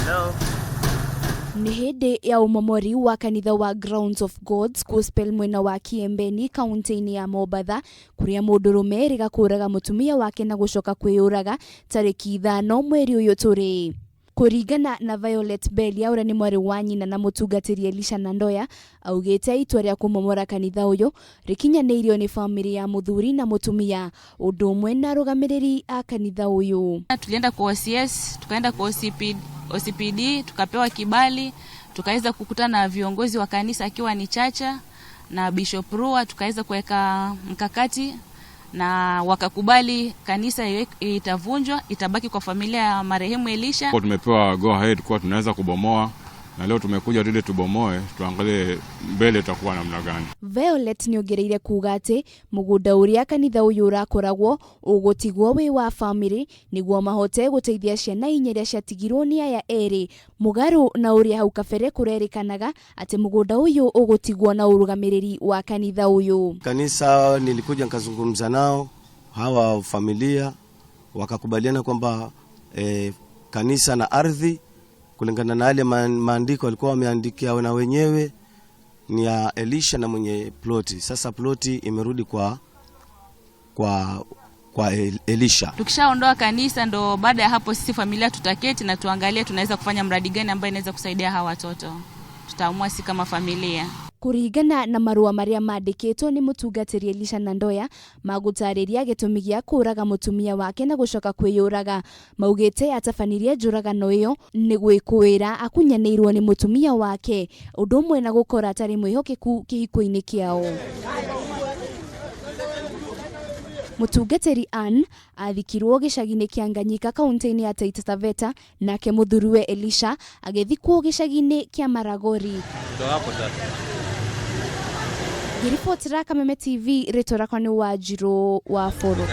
Hello. Ni hede ya umomori wa kanitha wa Grounds of Gods gospel mwena wa Kiembeni kaunti-ini ya Mombatha kuria mundurume rigakuraga mutumia wake na gucoka kwiyuraga tariki 5 mweri uyu turi. Kuringana na Violet Belia ura ni mwari wa nyina na mutungatiri Elisha na ndoya augite itua ria kumomora kanitha uyu rikinyaniirio ni family ya muthuri na mutumia undu umwe na arugamiririria a kanitha uyu. Tulienda kwa OCS, tukaenda kwa OCPD, tukapewa kibali, tukaweza kukutana na viongozi wa kanisa akiwa ni Chacha na Bishop Rua, tukaweza kuweka mkakati na wakakubali kanisa itavunjwa, itabaki kwa familia ya marehemu Elisha. Kwa tumepewa go ahead kwa tunaweza kubomoa, na leo tumekuja ili tubomoe, tuangalie mbele itakuwa namna gani. Violet niongereire kuga ati mugunda uria kanitha uyu urakoragwo ugutigwo wi wa family niguo mahote guteithia ciana inyeria ciatigirwo ni aya eri mugaru na uria hau kabere kurerikanaga ati mugunda uyu ugutigwo na urugamiriri wa kanitha uyu. Kanisa nilikuja nikazungumza nao hawa familia wakakubaliana kwamba kanisa na ardhi kulingana na yale maandiko walikuwa wameandikia na wenyewe ni ya Elisha na mwenye ploti. Sasa ploti imerudi kwa Elisha. Tukishaondoa kanisa ndo baada ya hapo sisi familia tutaketi na tuangalie tunaweza kufanya mradi gani ambaye inaweza kusaidia hawa watoto. Tutaamua si kama familia. Kuringana na marua maria mandikitwo ni mutungatiri Elisha na ndoya magutariria gitumi gia kuraga mutumia wake na gucoka kwiyuraga maugite atabanirie njuragano iyo ni gwikuira akunyanirwo ni mutumia wake undu umwe na gukora atari mwihokeku kihiko-ini kiao. Mutungatiri Ann athikirwo gicagi-ini kia Nganyika kaunti-ini ya Thutha nake muthuriwe Elisha agithikwo gicagi-ini kia Maragori. Hapo sasa. Giripoti ra Kameme TV ritora kwa ni Wanjiru wa Foro.